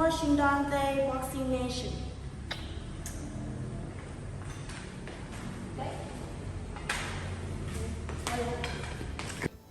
Washington Boxing Nation.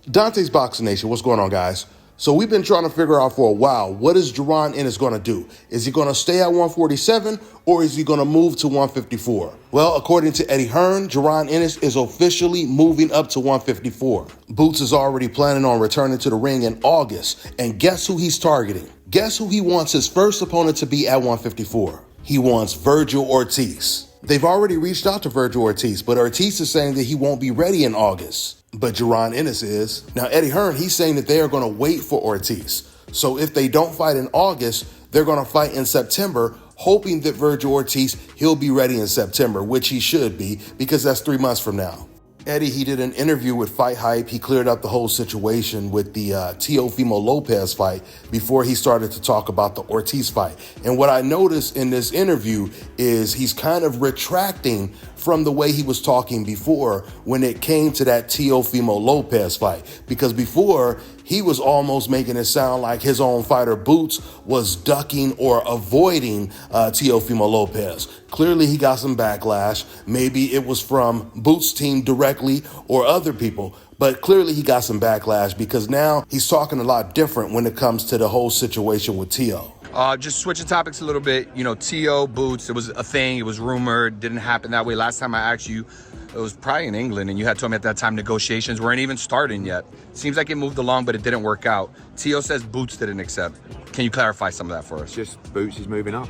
Dante's Boxing Nation, what's going on, guys? So we've been trying to figure out for a while, what is Jaron Ennis going to do? Is he going to stay at 147 or is he going to move to 154? Well, according to Eddie Hearn, Jaron Ennis is officially moving up to 154. Boots is already planning on returning to the ring in August. And guess who he's targeting? Guess who he wants his first opponent to be at 154? He wants Virgil Ortiz. They've already reached out to Virgil Ortiz, but Ortiz is saying that he won't be ready in August. But Jaron Ennis is. Now, Eddie Hearn, he's saying that they are going to wait for Ortiz. So if they don't fight in August, they're going to fight in September, hoping that Virgil Ortiz, he'll be ready in September, which he should be, because that's 3 months from now. Eddie, he did an interview with Fight Hype. He cleared up the whole situation with the Teofimo Lopez fight before he started to talk about the Ortiz fight. And what I noticed in this interview is he's kind of retracting from the way he was talking before when it came to that Teofimo Lopez fight. Because before, he was almost making it sound like his own fighter Boots was ducking or avoiding Teofimo Lopez. Clearly, he got some backlash. Maybe it was from Boots' team directly or other people. But clearly, he got some backlash because now he's talking a lot different when it comes to the whole situation with Teo. Just switching topics a little bit. You know, Teo, Boots, it was a thing. It was rumored. Didn't happen that way. Last time I asked you, it was probably in England, and you had told me at that time negotiations weren't even starting yet. Seems like it moved along, but it didn't work out. Teo says Boots didn't accept. Can you clarify some of that for us? Just Boots is moving up.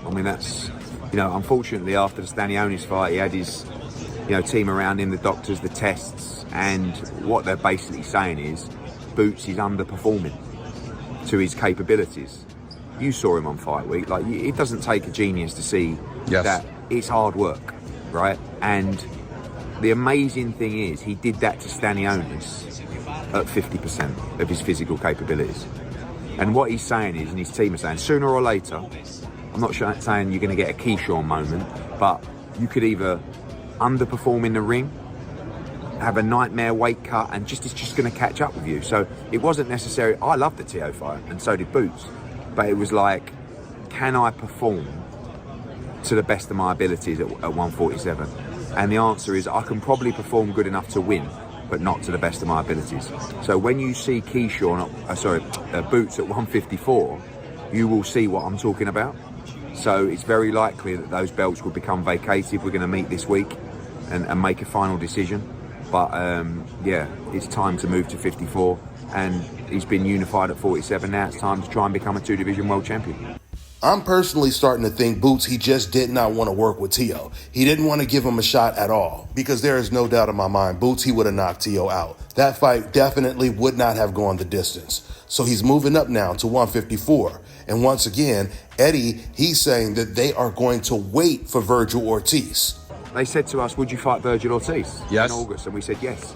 I mean, that's, you know, unfortunately after the Stanionis fight, he had his, you know, team around him, the doctors, the tests, and what they're basically saying is Boots is underperforming to his capabilities. You saw him on Fight Week. Like, it doesn't take a genius to see that it's hard work, right? And the amazing thing is he did that to Stanionis at 50% of his physical capabilities. And what he's saying is, and his team are saying, sooner or later, I'm not saying you're going to get a Keyshawn moment, but you could either underperform in the ring, have a nightmare weight cut, and it's just going to catch up with you. So it wasn't necessary. I loved the Teo fight, and so did Boots. But it was like, can I perform to the best of my abilities at 147? And the answer is, I can probably perform good enough to win, but not to the best of my abilities. So when you see Keyshawn, Boots at 154, you will see what I'm talking about. So it's very likely that those belts will become vacated. We're going to meet this week and make a final decision. But yeah, it's time to move to 54. And he's been unified at 47. Now it's time to try and become a 2-division world champion. I'm personally starting to think Boots, he just did not want to work with Teo. He didn't want to give him a shot at all, because there is no doubt in my mind, Boots, he would have knocked Teo out. That fight definitely would not have gone the distance. So he's moving up now to 154. And once again, Eddie, he's saying that they are going to wait for Virgil Ortiz. They said to us, would you fight Virgil Ortiz in August? And we said yes.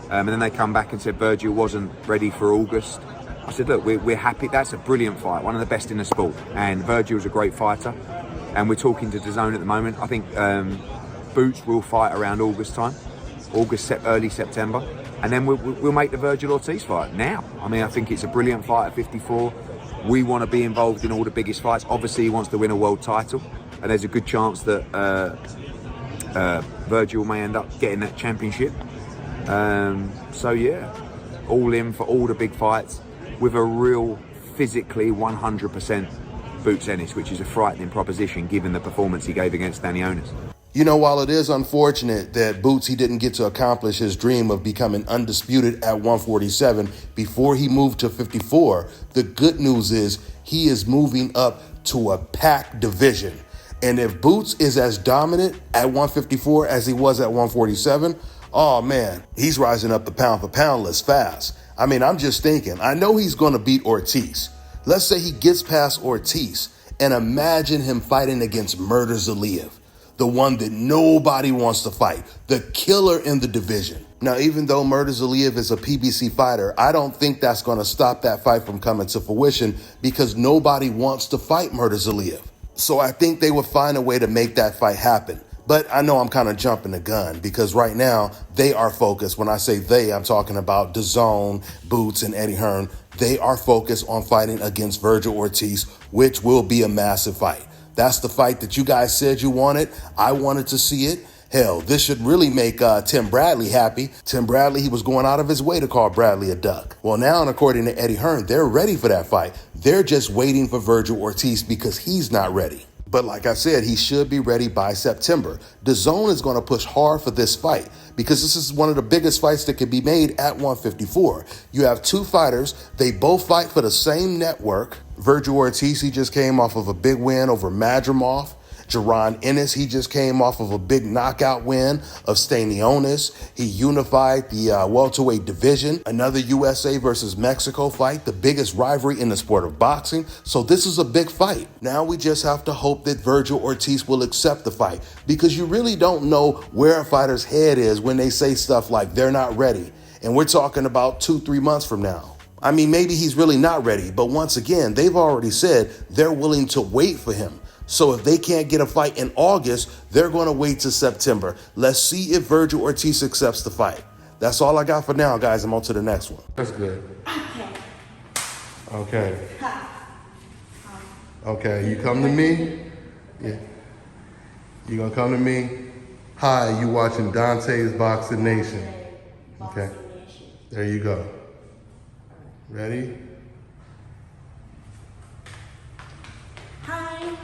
And then they come back and said Virgil wasn't ready for August. I said, look, we're happy. That's a brilliant fight, one of the best in the sport. And Virgil's a great fighter. And we're talking to DAZN at the moment. I think Boots will fight around August time, early September. And then we'll make the Virgil Ortiz fight now. I mean, I think it's a brilliant fight at 54. We want to be involved in all the biggest fights. Obviously, he wants to win a world title. And there's a good chance that Virgil may end up getting that championship. So yeah, all in for all the big fights with a real physically 100% Boots Ennis, which is a frightening proposition given the performance he gave against Stanionis. You know, while it is unfortunate that Boots, he didn't get to accomplish his dream of becoming undisputed at 147 before he moved to 54, the good news is he is moving up to a packed division. And if Boots is as dominant at 154 as he was at 147, oh man, he's rising up the pound for pound list fast. I mean, I'm just thinking, I know he's going to beat Ortiz. Let's say he gets past Ortiz, and imagine him fighting against Murder Zaliev, the one that nobody wants to fight, the killer in the division. Now, even though Murder Zaliev is a PBC fighter, I don't think that's going to stop that fight from coming to fruition, because nobody wants to fight Murder Zaliev. So I think they would find a way to make that fight happen. But I know I'm kind of jumping the gun because right now they are focused. When I say they, I'm talking about DAZN, Boots, and Eddie Hearn. They are focused on fighting against Virgil Ortiz, which will be a massive fight. That's the fight that you guys said you wanted. I wanted to see it. Hell, this should really make Tim Bradley happy. Tim Bradley, he was going out of his way to call Bradley a duck. Well, now, and according to Eddie Hearn, they're ready for that fight. They're just waiting for Virgil Ortiz because he's not ready. But like I said, he should be ready by September. DAZN is going to push hard for this fight because this is one of the biggest fights that can be made at 154. You have two fighters. They both fight for the same network. Virgil Ortiz, he just came off of a big win over Madrimov. Jaron Ennis, he just came off of a big knockout win of Stanionis. He unified the welterweight division. Another USA versus Mexico fight, the biggest rivalry in the sport of boxing. So this is a big fight. Now we just have to hope that Virgil Ortiz will accept the fight because you really don't know where a fighter's head is when they say stuff like they're not ready. And we're talking about 2-3 months from now. I mean, maybe he's really not ready, but once again, they've already said they're willing to wait for him. So if they can't get a fight in August, they're going to wait till September. Let's see if Virgil Ortiz accepts the fight. That's all I got for now, guys. I'm on to the next one. That's good. Okay. Okay, you come to me? Yeah. You gonna come to me? Hi, you watching Dante's Boxing Nation. Okay. There you go. Ready? Hi,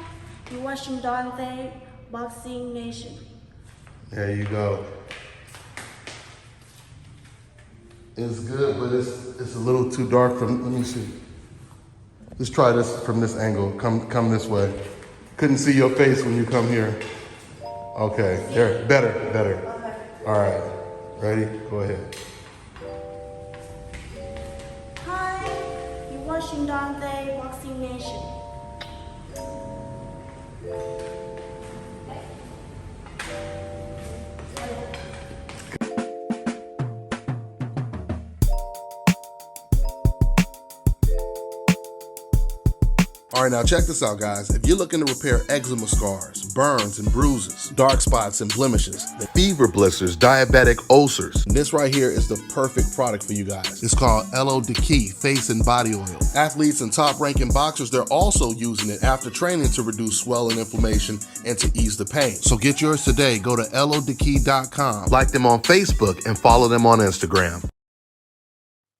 you're watching Dante Boxing Nation. There you go. It's good, but it's a little too dark from, let me see. Let's try this from this angle. Come this way. Couldn't see your face when you come here. Okay, there, better. Okay. All right, ready? Go ahead. Hi, you're watching Dante Boxing Nation. All right, now check this out, guys. If you're looking to repair eczema scars, burns and bruises, dark spots and blemishes, fever blisters, diabetic ulcers, this right here is the perfect product for you guys. It's called Elo Diki Face and Body Oil. Athletes and top-ranking boxers, they're also using it after training to reduce swelling, inflammation, and to ease the pain. So get yours today. Go to elodiki.com, like them on Facebook, and follow them on Instagram.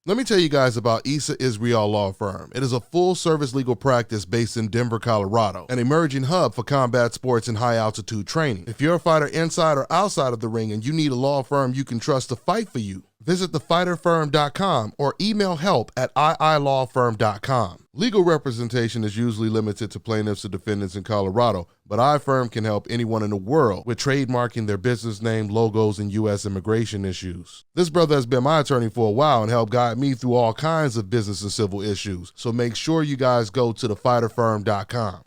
Let me tell you guys about Issa Israel Law Firm. It is a full-service legal practice based in Denver, Colorado, an emerging hub for combat sports and high-altitude training. If you're a fighter inside or outside of the ring and you need a law firm you can trust to fight for you, visit thefighterfirm.com or email help@iilawfirm.com. Legal representation is usually limited to plaintiffs or defendants in Colorado, but iFirm can help anyone in the world with trademarking their business name, logos, and U.S. immigration issues. This brother has been my attorney for a while and helped guide me through all kinds of business and civil issues, so make sure you guys go to thefighterfirm.com.